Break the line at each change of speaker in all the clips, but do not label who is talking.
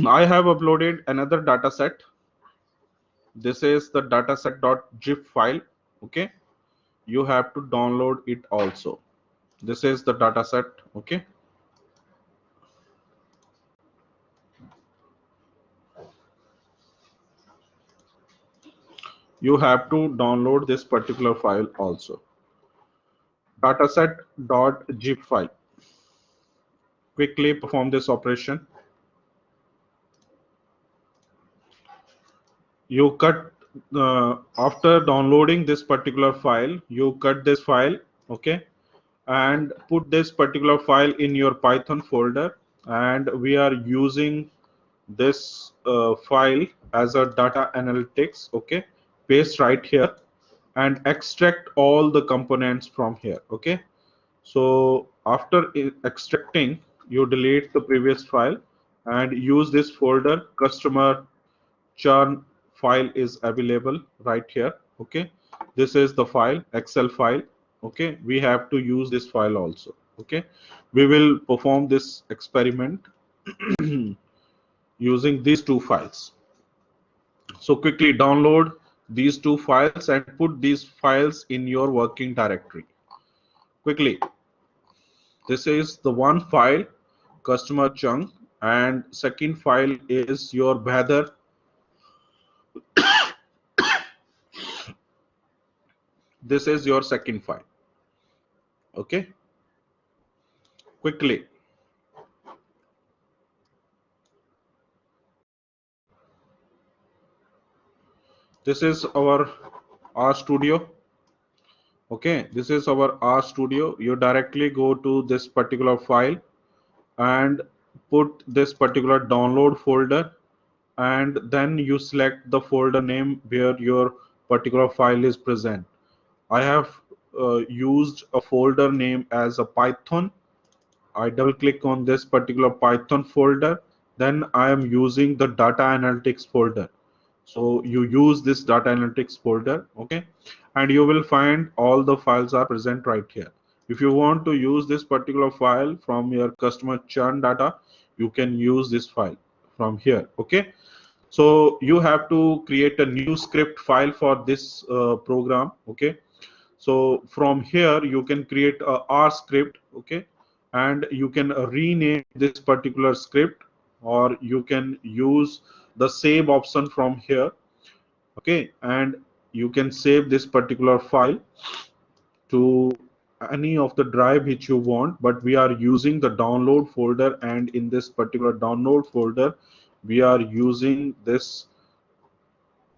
I have uploaded another data set. This is the dataset.zip file. Okay, you have to download it also. This is the dataset. Okay, you have to download this particular file also. Dataset.zip file. Quickly perform this operation. You cut after downloading this particular file, you cut this file. Okay, and put this particular file in your Python folder, and we are using this file as a data analytics. Okay, paste right here and extract all the components from here. Okay, so after extracting, you delete the previous file and use this folder. Customer churn file is available right here. Okay, this is the file, Excel file. Okay, we have to use this file also. Okay, we will perform this experiment using these two files. So quickly download these two files and put these files in your working directory. Quickly, this is the one file, customer chunk, and second file is your Bhadar. This is your second file. Okay, quickly. This is our RStudio. Okay, this is our RStudio. You directly go to this particular file and put this particular download folder, and then you select the folder name where your particular file is present. I have used a folder name as a Python. I double click on this particular Python folder, then I am using the data analytics folder. So you use this data analytics folder. Okay, and you will find all the files are present right here. If you want to use this particular file from your customer churn data, you can use this file from here. Okay, so you have to create a new script file for this program. Okay, so from here you can create a R script. Okay, and you can rename this particular script, or you can use the save option from here. Okay, and you can save this particular file to any of the drive which you want, but we are using the download folder, and in this particular download folder we are using this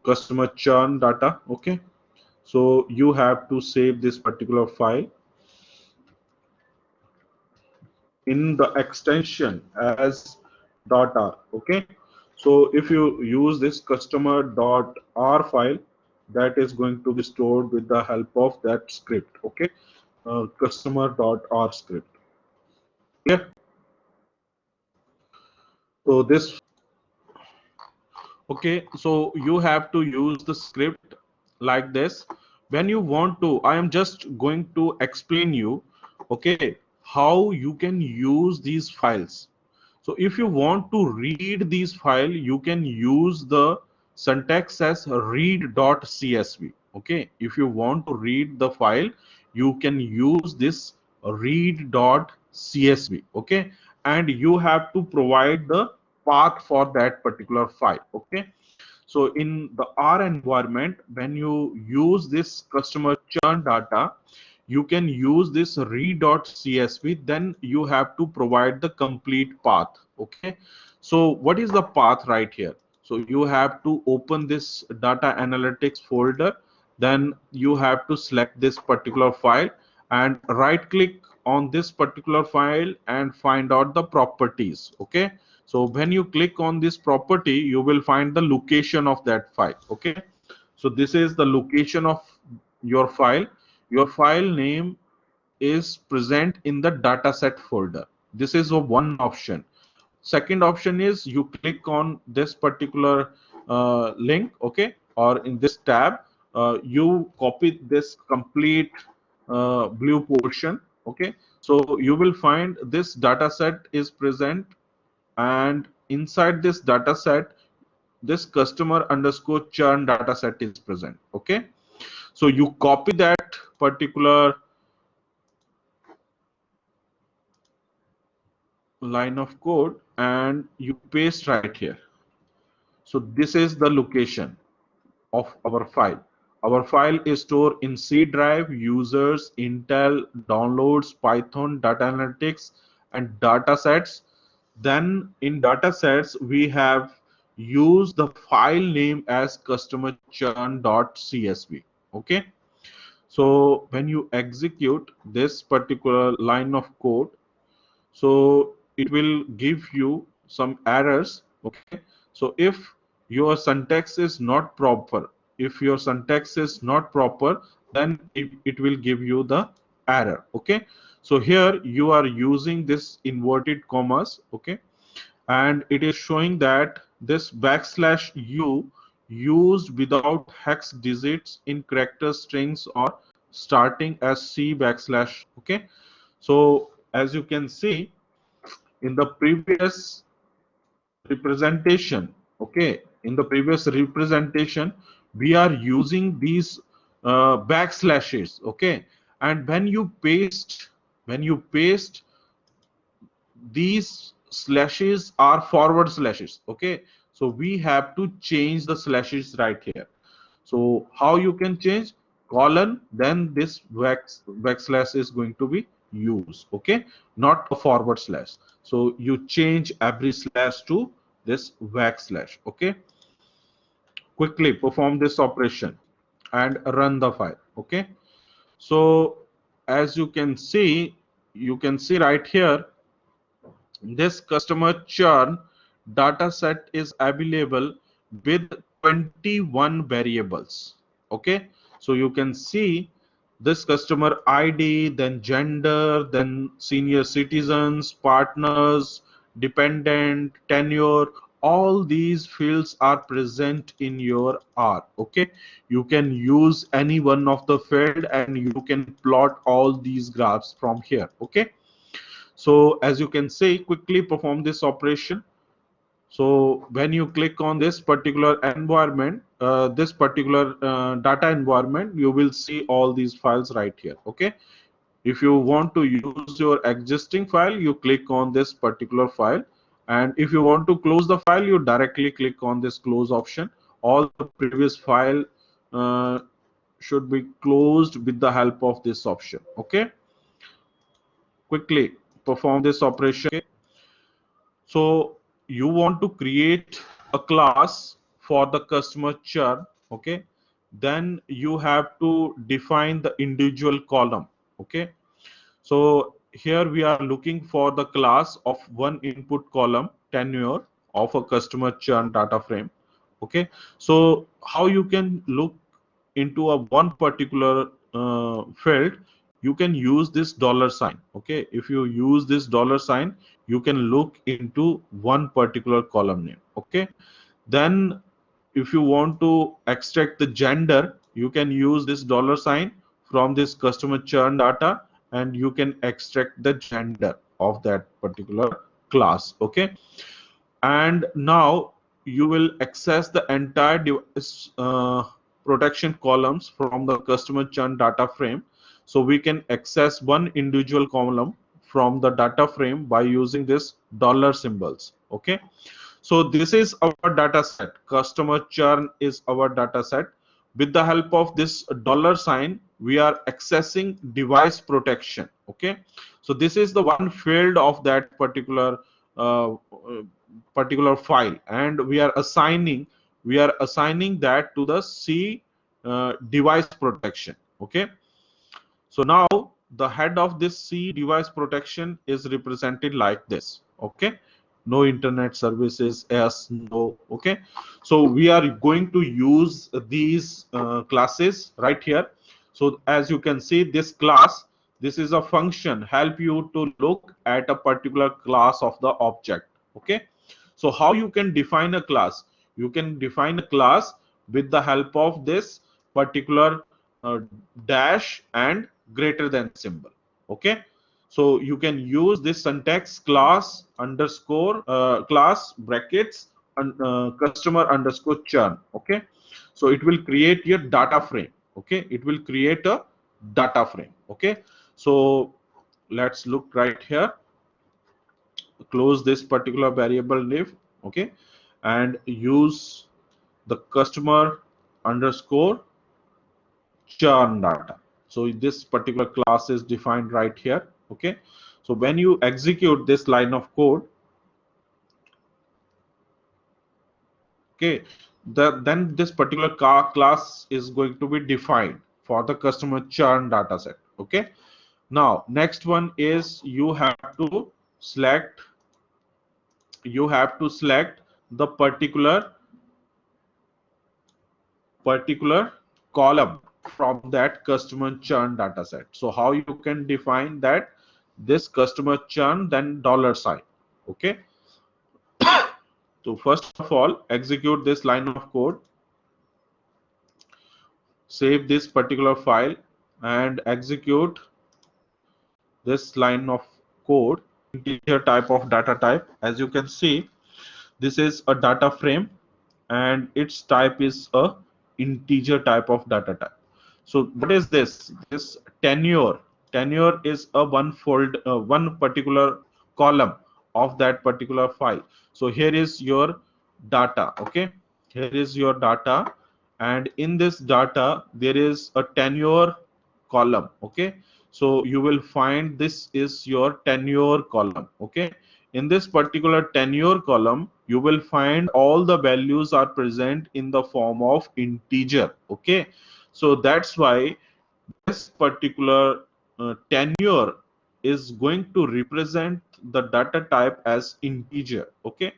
customer churn data. Okay, so you have to save this particular file in the extension as .r. Okay, so if you use this customer.r file, that is going to be stored with the help of that script. Okay, customer.r script. Yeah, so this. Okay, so you have to use the script like this. When you want to, I am just going to explain you, okay, how you can use these files. So if you want to read these file, you can use the syntax as read.csv. Okay, if you want to read the file, you can use this read.csv. Okay, and you have to provide the path for that particular file. Okay, so in the R environment, when you use this customer churn data, you can use this read.csv, then you have to provide the complete path. Okay, so what is the path right here? So you have to open this data analytics folder, then you have to select this particular file and right click on this particular file and find out the properties. Okay, so when you click on this property, you will find the location of that file. Okay, so this is the location of your file. Your file name is present in the dataset folder. This is a one option. Second option is you click on this particular link. Okay, or in this tab, you copy this complete blue portion. Okay, so you will find this dataset is present, and inside this data set, this customer underscore churn data set is present. Okay, so you copy that particular line of code and you paste right here. So this is the location of our file. Our file is stored in C drive, users, Intel, downloads, Python, data analytics, and data sets. Then in data sets, we have used the file name as customer churn.csv. Okay. So when you execute this particular line of code, so it will give you some errors. Okay, so if your syntax is not proper, then it will give you the error. Okay, so here you are using this inverted commas. Okay, and it is showing that this backslash u used without hex digits in character strings or starting as c backslash. Okay, so as you can see in the previous representation, okay, in the previous representation we are using these backslashes. Okay, and when you paste these slashes are forward slashes. Okay, so we have to change the slashes right here. So how you can change? Colon, then this backslash is going to be used. Okay, not a forward slash. So you change every slash to this backslash. Okay, quickly perform this operation and run the file. Okay, so as you can see right here, this customer churn data set is available with 21 variables. Okay, so you can see this customer ID, then gender, then senior citizens, partners, dependent, tenure. All these fields are present in your R. Okay, you can use any one of the field and you can plot all these graphs from here. Okay, so as you can see, quickly perform this operation. So when you click on this particular environment, this particular data environment, you will see all these files right here. Okay, if you want to use your existing file, you click on this particular file, and if you want to close the file, you directly click on this close option. All the previous file uh, should be closed with the help of this option. Okay, quickly perform this operation. Okay? So you want to create a class for the customer churn. Okay, then you have to define the individual column. Okay, so here we are looking for the class of one input column tenure of a customer churn data frame. Okay, so how you can look into a one particular field? You can use this dollar sign. Okay, if you use this dollar sign, you can look into one particular column name. Okay, then if you want to extract the gender, you can use this dollar sign from this customer churn data, and you can extract the gender of that particular class. Okay, and now you will access the entire device protection columns from the customer churn data frame. So we can access one individual column from the data frame by using this dollar symbols. Okay, so this is our data set. Customer churn is our data set. With the help of this dollar sign, we are accessing device protection. Okay, so this is the one field of that particular file, and we are assigning that to the C device protection. Okay, so now the head of this C device protection is represented like this. Okay, no internet services, yes, no. Okay, so we are going to use these classes right here. So as you can see, this class, this is a function help you to look at a particular class of the object. Okay, so how you can define a class? You can define a class with the help of this particular dash and greater than symbol. Okay, So you can use this syntax class underscore class brackets and customer underscore churn. Okay, so it will create your data frame. Okay, it will create a data frame. Okay, so let's look right here. Close this particular variable div. Okay, and use the customer underscore churn data. So this particular class is defined right here. Okay, so when you execute this line of code, okay, then this particular class is going to be defined for the customer churn data set. Okay, now next one is select you have to select the particular column from that customer churn data set. So how you can define that? This customer churn, then dollar sign. Okay, so first of all, execute this line of code, save this particular file, and execute this line of code. Integer type of data type. As you can see, this is a data frame and its type is a integer type of data type. So what is this? This tenure is a one particular column of that particular file. So here is your data. Okay, here is your data, and in this data there is a tenure column. Okay, so you will find this is your tenure column. Okay, in this particular tenure column you will find all the values are present in the form of integer. Okay, so that's why this particular tenure is going to represent the data type as integer. Okay,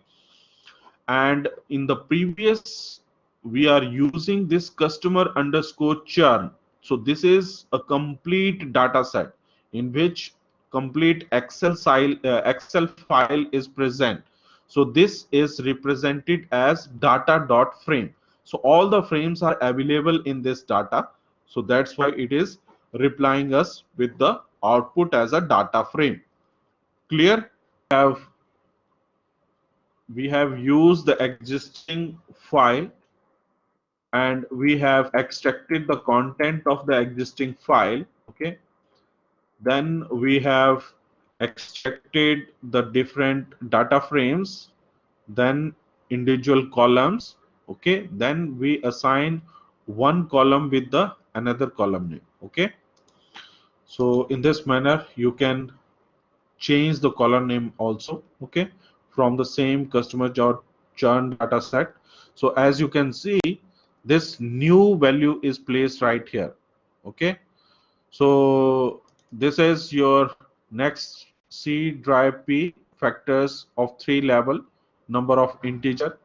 and in the previous we are using this customer underscore churn. So this is a complete data set in which complete excel file is present. So this is represented as data dot frame. So all the frames are available in this data, so that's why it is replying us with the output as a data frame. Clear? Have we have used the existing file and we have extracted the content of the existing file. Okay, then we have extracted the different data frames, then individual columns. Okay, then we assign one column with the another column name. Okay, so in this manner you can change the column name also. Okay, from the same customer churn data set. So as you can see, this new value is placed right here. Okay, so this is your next C drive P factors of 3 level number of integer.